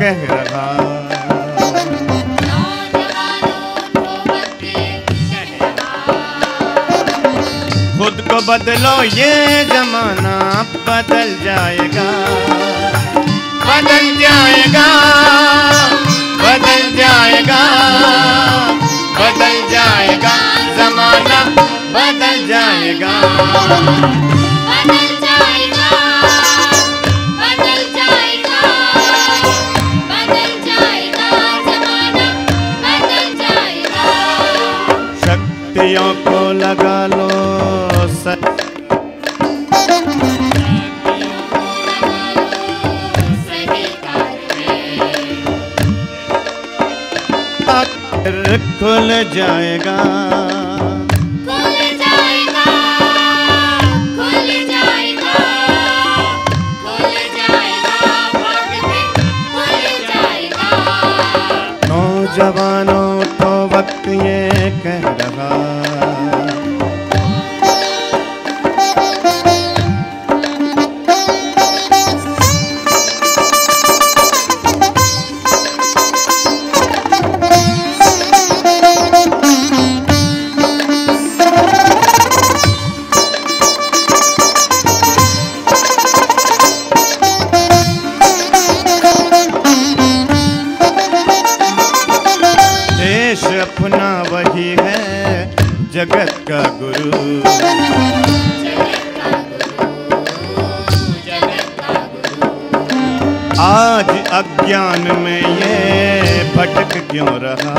कह रहा। खुद को बदलो ये जमाना बदल जाएगा, बदल जाएगा, बदल जाएगा, बदल जाएगा, जमाना बदल जाएगा, बदल जाएगा, बदल जाएगा, बदल जाएगा, जमाना बदल जाएगा। शक्तियों को लगा लो खुल जाएगा, खुल जाएगा, खुल जाएगा, खुल जाएगा, खुल जाएगा। नौजवानों तो वक्त ये कह रहा, अपना वही है जगत का गुरु, आज अज्ञान में ये भटक क्यों रहा,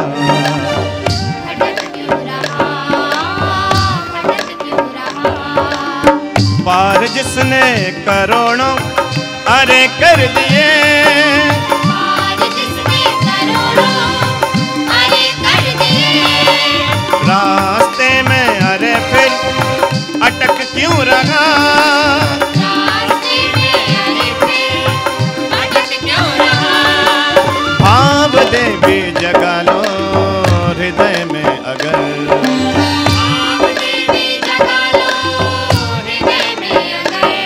पार जिसने करोड़ों अरे कर दिए, रास्ते में अरे फिर अटक क्यों रहा, रास्ते में अरे फिर अटक क्यों रहा। भाव देवी जगा लो हृदय में अगर, भाव देवी जगा लो हृदय में अगर,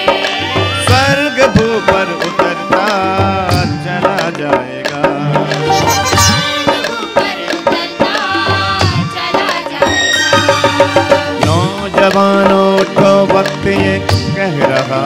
स्वर्ग भू पर उतरता चला जाएगा, जवानों उठो वक्त ये कह रहा।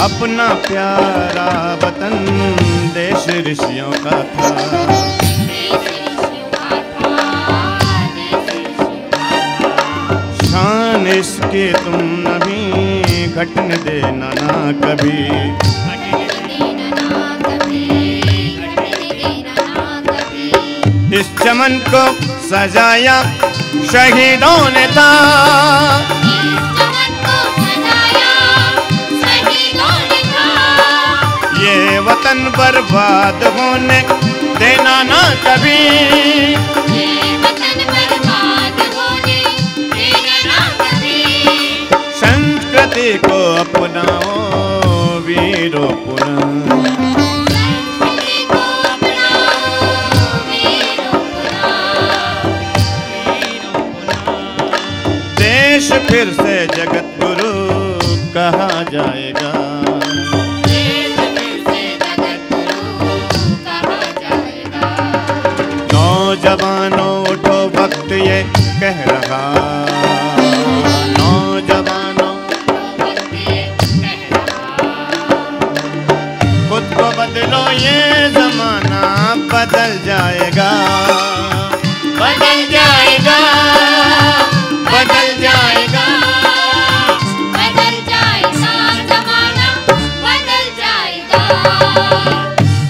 अपना प्यारा वतन देश ऋषियों का था, शान इसके तुम नहीं घटने देना ना कभी, इस चमन को सजाया शहीदों ने था, ये वतन बर्बाद होने देना ना कभी, ये वतन बर्बाद होने देना ना कभी। संस्कृति को अपनाओ वीरों पुनः, संस्कृति को अपनाओ वीरों पुनः, देश फिर से जगत गुरु कहा जाएगा, नौजवानों उठो वक्त ये कह रहा, नौजवानों वक्त ये कह रहा, खुद को बदलो ये जमाना बदल जाएगा, बदल जाएगा, बदल जाएगा, बदल जाएगा, जमाना बदल जाएगा,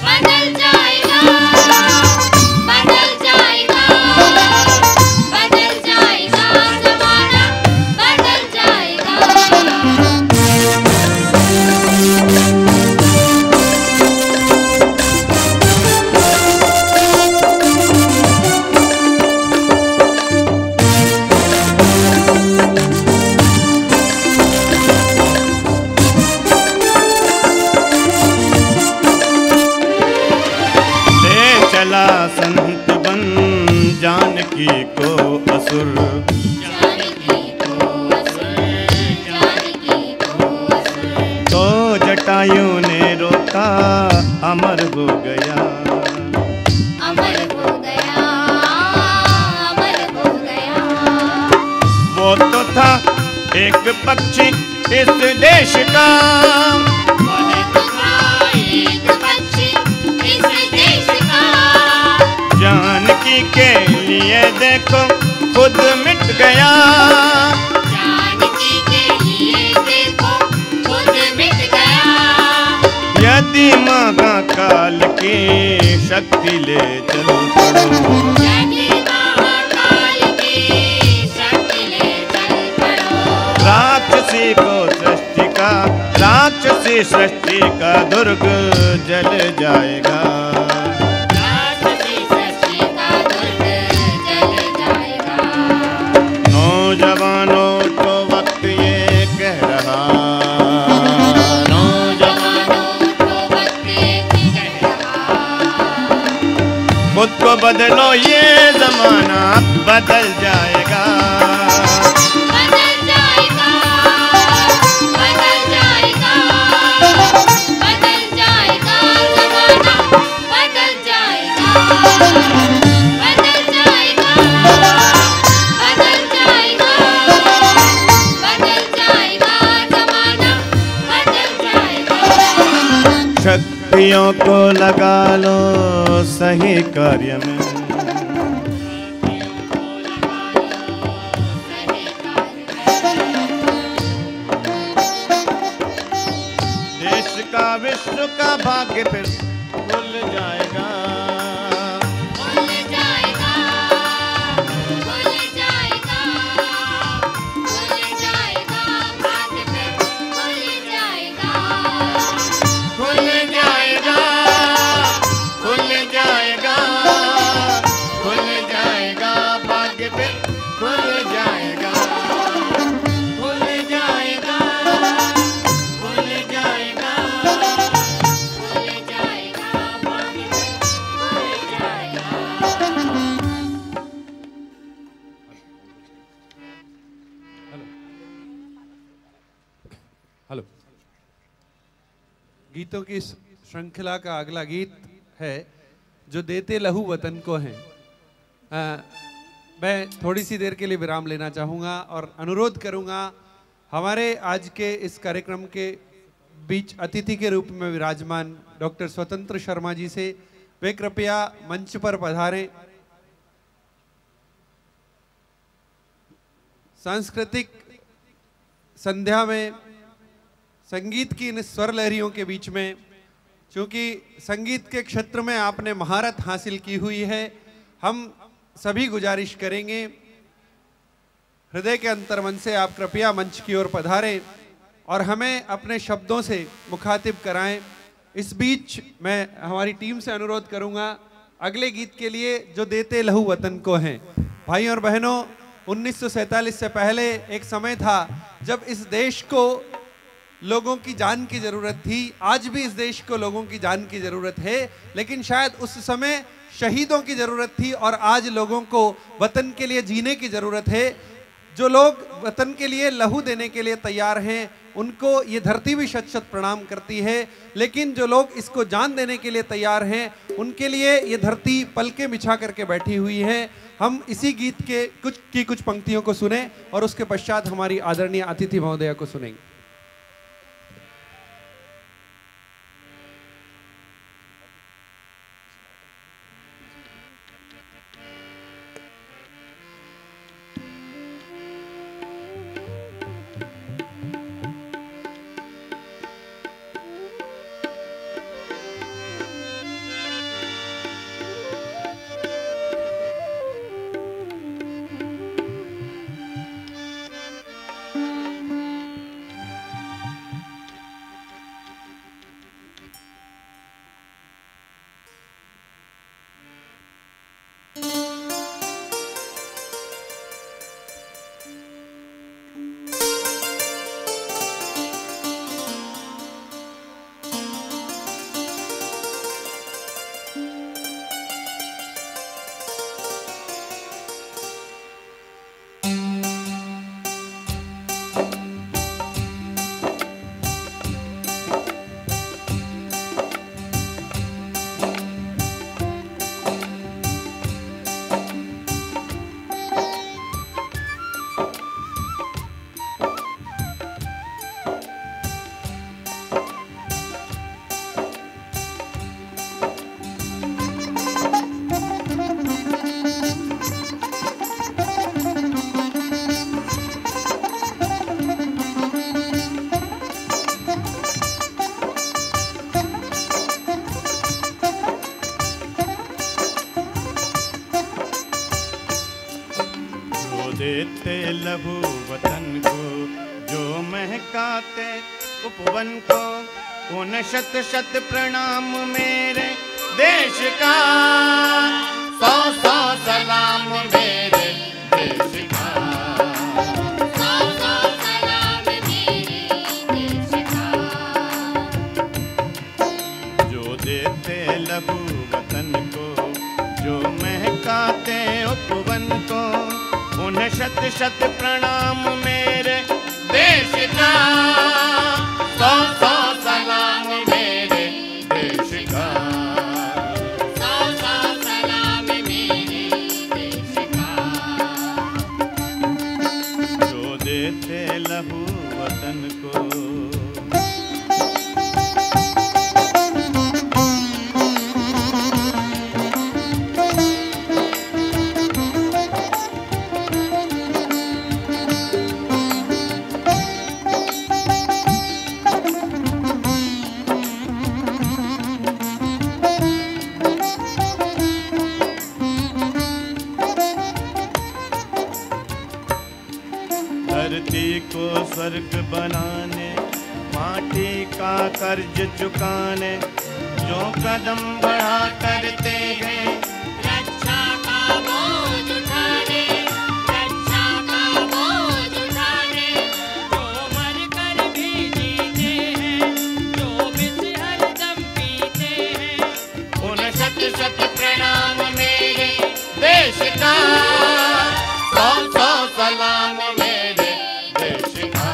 बदल जाएगा, बदल जाएगा, बदल जाएगा, जमाना बदल जाएगा। जानकी को असुर, जानकी को असुर। तो जटायु ने रोका अमर हो गया, अमर हो गया, अमर हो गया। वो तो था एक पक्षी इस देश का, वह तो था एक पक्षी इस देश का। जानकी के लिए देखो खुद मिट गया, जानकी के लिए देखो खुद मिट गया। यदि महाकाल की शक्ति ले चल पड़ो, यदि महाकाल की शक्ति ले चल पड़ो। राक्षसी को सृष्टि का, राक्षसी सृष्टि का दुर्ग जल जाएगा। राक्षसी सृष्टि का दुर्ग जल जाएगा। नौजवानों तो वक्त ये कह रहा, नौजवानों को वक्त ये कह रहा। खुद को बदलो ये जमाना बदल जाएगा। बदल जाएगा, बदल जाएगा, बदल जाएगा ज़माना, बदल जाएगा, बदल जाएगा, बदल जाएगा, बदल जाएगा ज़माना, बदल जाएगा। शक्तियों को लगा लो सही कार्य में, देश का विश्व का भाग्य फिर खुल जाएगा। खुल जाएगा, खुल जाएगा, खुल जाएगा, भाग्य फिर खुल जाएगा। खुल जाएगा, खुल जाएगा, खुल जाएगा, भाग्य फिर खुल जाएगा। खुल जाएगा, खुल जाएगा, खुल जाएगा, भाग्य फिर खुल जाएगा। हेलो। गीतों की इस श्रृंखला का अगला गीत है जो देते लहू वतन को हैं। मैं थोड़ी सी देर के लिए विराम लेना चाहूँगा और अनुरोध करूँगा हमारे आज के इस कार्यक्रम के बीच अतिथि के रूप में विराजमान डॉक्टर स्वतंत्र शर्मा जी से वे कृपया मंच पर पधारें। सांस्कृतिक संध्या में संगीत की इन स्वर लहरियों के बीच में, चूंकि संगीत के क्षेत्र में आपने महारत हासिल की हुई है, हम सभी गुजारिश करेंगे हृदय के अंतर्मन से आप कृपया मंच की ओर पधारें और हमें अपने शब्दों से मुखातिब कराएं। इस बीच मैं हमारी टीम से अनुरोध करूंगा अगले गीत के लिए जो देते लहू वतन को हैं। भाई और बहनों, 1947 से पहले एक समय था जब इस देश को लोगों की जान की जरूरत थी। आज भी इस देश को लोगों की जान की जरूरत है, लेकिन शायद उस समय शहीदों की जरूरत थी और आज लोगों को वतन के लिए जीने की जरूरत है। जो लोग वतन के लिए लहू देने के लिए तैयार हैं उनको ये धरती भी शत शत प्रणाम करती है, लेकिन जो लोग इसको जान देने के लिए तैयार हैं उनके लिए ये धरती पलके बिछा करके बैठी हुई है। हम इसी गीत के कुछ पंक्तियों को सुने और उसके पश्चात हमारी आदरणीय अतिथि महोदया को सुनेंगे। लघु वतन को, जो महकाते उपवन को, उन शत शत प्रणाम मेरे देश का, सौ सौ सलाम मेरे देश का, सौ सौ सलाम मेरे देश का। जो देते लघु वतन को, जो महकाते उपवन को, उन शत शत प्रणाम मेरे देश का, सौ सौ सलाम मेरे देश का, सौ सौ सलाम मेरे देश का। जो देते लघु वतन को। धरती को स्वर्ग बनाने, माटी का कर्ज चुकाने, जो कदम बढ़ा करते हैं, रक्षा का बोझ उठाने, रक्षा का बोझ उठाने, जो मर कर भी जीते हैं, जो विष हरदम पीते हैं, उन शत शत प्रणाम मेरे देश का, सौ सौ सलाम मेरे देश का,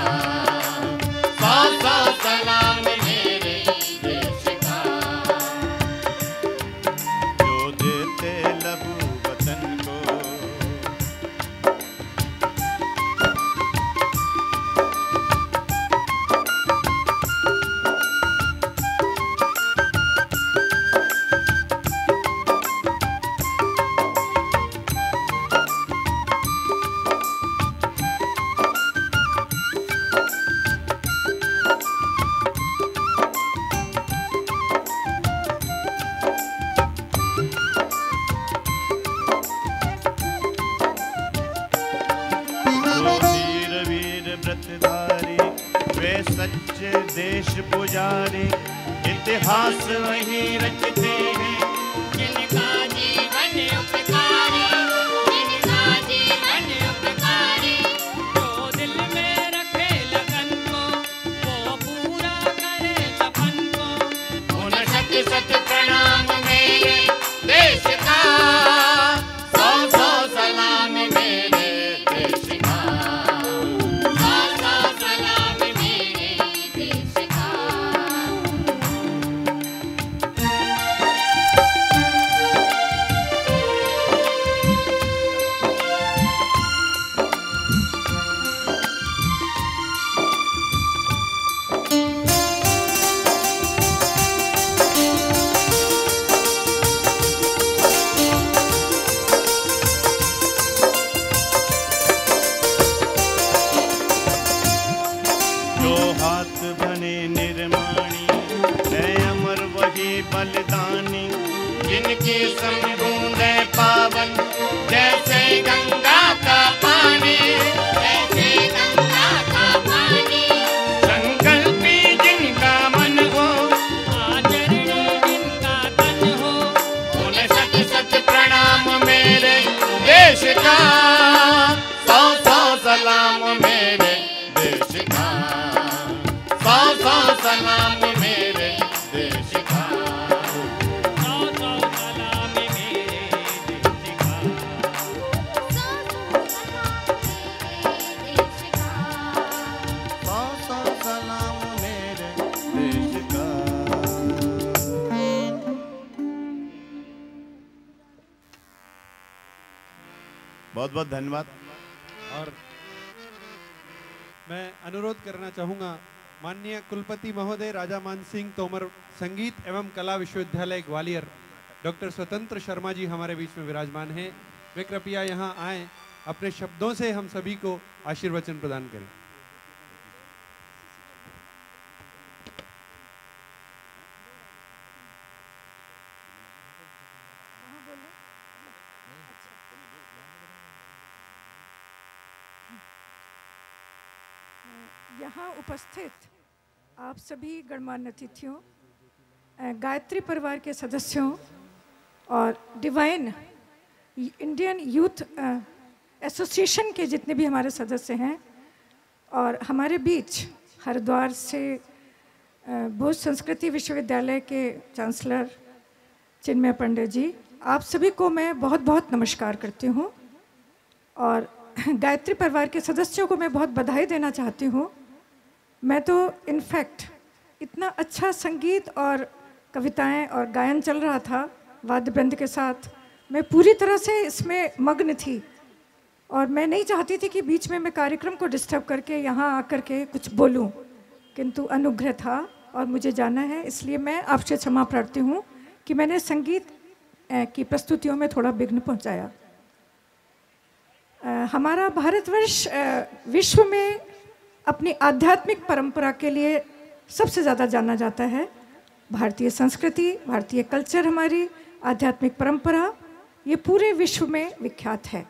सौ सौ सलाम मेरे देश का। जो देते लघु वतन को। जो धीर वीर व्रतधारी, वे सच्चे देश पुजारी, इतिहास वही रचते हैं, जिनका जीवन उपकारी, जिनका जीवन उपकारी, जो दिल में रखे लगन को, वो पूरा करे सपन को, उन शत शत प्रणाम मेरे देश का, सौ सौ सलाम मेरे देश का, सौ सौ सलाम मेरे देश का। जो हाथ बने निर्माणी, है अमर वही बलिदानी, जिनकी संबूंदे पावन, जैसे गंगा का पानी, जैसे गंगा का पानी, संकल्पी जिनका मन हो, आचरणी जिनका तन हो, उन शत शत प्रणाम मेरे देश का, सौ सौ सलाम मेरे देश का, सौ सौ सलाम मेरे देश का, सौ सौ सलाम मेरे देश का। सौ सौ सलाम मेरे देश का। बहुत बहुत धन्यवाद। और मैं अनुरोध करना चाहूँगा माननीय कुलपति महोदय राजा मान सिंह तोमर संगीत एवं कला विश्वविद्यालय ग्वालियर डॉक्टर स्वतंत्र शर्मा जी हमारे बीच में विराजमान हैं। वे कृपया यहाँ आए, अपने शब्दों से हम सभी को आशीर्वचन प्रदान करें। यहाँ उपस्थित आप सभी गणमान्य अतिथियों, गायत्री परिवार के सदस्यों और डिवाइन इंडियन यूथ एसोसिएशन के जितने भी हमारे सदस्य हैं, और हमारे बीच हरिद्वार से भोज संस्कृति विश्वविद्यालय के चांसलर चिन्मय पंडित जी, आप सभी को मैं बहुत बहुत नमस्कार करती हूँ। और गायत्री परिवार के सदस्यों को मैं बहुत बधाई देना चाहती हूँ। मैं तो इनफैक्ट इतना अच्छा संगीत और कविताएं और गायन चल रहा था वाद्य वृंद के साथ, मैं पूरी तरह से इसमें मग्न थी और मैं नहीं चाहती थी कि बीच में मैं कार्यक्रम को डिस्टर्ब करके यहाँ आकर के कुछ बोलूँ, किंतु अनुग्रह था और मुझे जाना है, इसलिए मैं आपसे क्षमा प्रार्थी हूँ कि मैंने संगीत की प्रस्तुतियों में थोड़ा विघ्न पहुँचाया। हमारा भारतवर्ष विश्व में अपनी आध्यात्मिक परंपरा के लिए सबसे ज़्यादा जाना जाता है। भारतीय संस्कृति, भारतीय कल्चर, हमारी आध्यात्मिक परंपरा ये पूरे विश्व में विख्यात है।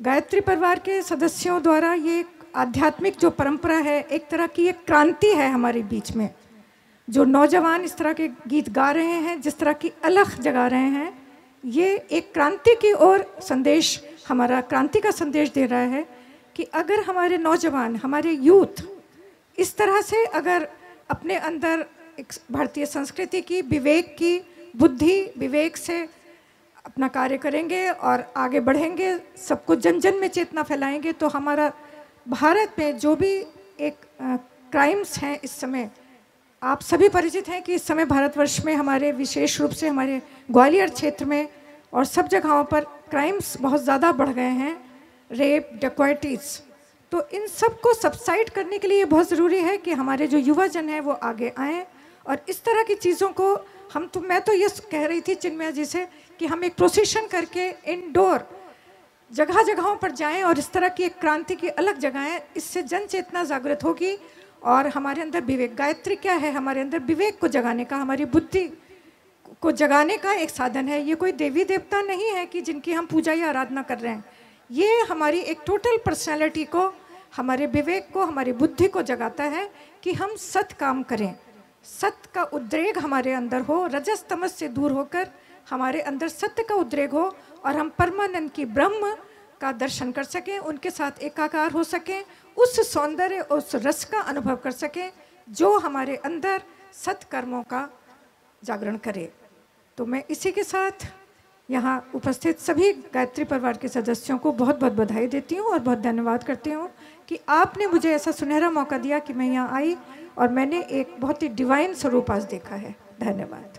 गायत्री परिवार के सदस्यों द्वारा ये आध्यात्मिक जो परंपरा है, एक तरह की एक क्रांति है हमारे बीच में। जो नौजवान इस तरह के गीत गा रहे हैं, जिस तरह की अलख जगा रहे हैं, ये एक क्रांति की ओर संदेश, हमारा क्रांति का संदेश दे रहा है कि अगर हमारे नौजवान, हमारे यूथ इस तरह से अगर अपने अंदर एक भारतीय संस्कृति की, विवेक की, बुद्धि विवेक से अपना कार्य करेंगे और आगे बढ़ेंगे, सबको जन जन में चेतना फैलाएंगे, तो हमारा भारत में जो भी एक क्राइम्स हैं इस समय, आप सभी परिचित हैं कि इस समय भारतवर्ष में हमारे विशेष रूप से हमारे ग्वालियर क्षेत्र में और सब जगहों पर क्राइम्स बहुत ज़्यादा बढ़ गए हैं, रेप, डकैतीज़। तो इन सब को सबसाइड करने के लिए बहुत ज़रूरी है कि हमारे जो युवा जन हैं वो आगे आएँ और इस तरह की चीज़ों को मैं तो ये कह रही थी चिन्मय जी से कि हम एक प्रोसेशन करके इंडोर जगह जगहों पर जाएं और इस तरह की एक क्रांति की अलग जगहें, इससे जन चेतना जागृत होगी और हमारे अंदर विवेक, गायत्री क्या है, हमारे अंदर विवेक को जगाने का, हमारी बुद्धि को जगाने का एक साधन है। ये कोई देवी देवता नहीं है कि जिनकी हम पूजा या आराधना कर रहे हैं, ये हमारी एक टोटल पर्सनैलिटी को, हमारे विवेक को, हमारी बुद्धि को जगाता है कि हम सत काम करें, सत्य का उद्रेक हमारे अंदर हो, रजस तमस से दूर होकर हमारे अंदर सत्य का उद्रेक हो और हम परमानंद की ब्रह्म का दर्शन कर सकें, उनके साथ एकाकार हो सकें, उस सौंदर्य, उस रस का अनुभव कर सकें जो हमारे अंदर सत्कर्मों का जागरण करे। तो मैं इसी के साथ यहाँ उपस्थित सभी गायत्री परिवार के सदस्यों को बहुत बहुत बधाई देती हूँ और बहुत धन्यवाद करती हूँ कि आपने मुझे ऐसा सुनहरा मौका दिया कि मैं यहाँ आई और मैंने एक बहुत ही डिवाइन स्वरूप आज देखा है। धन्यवाद।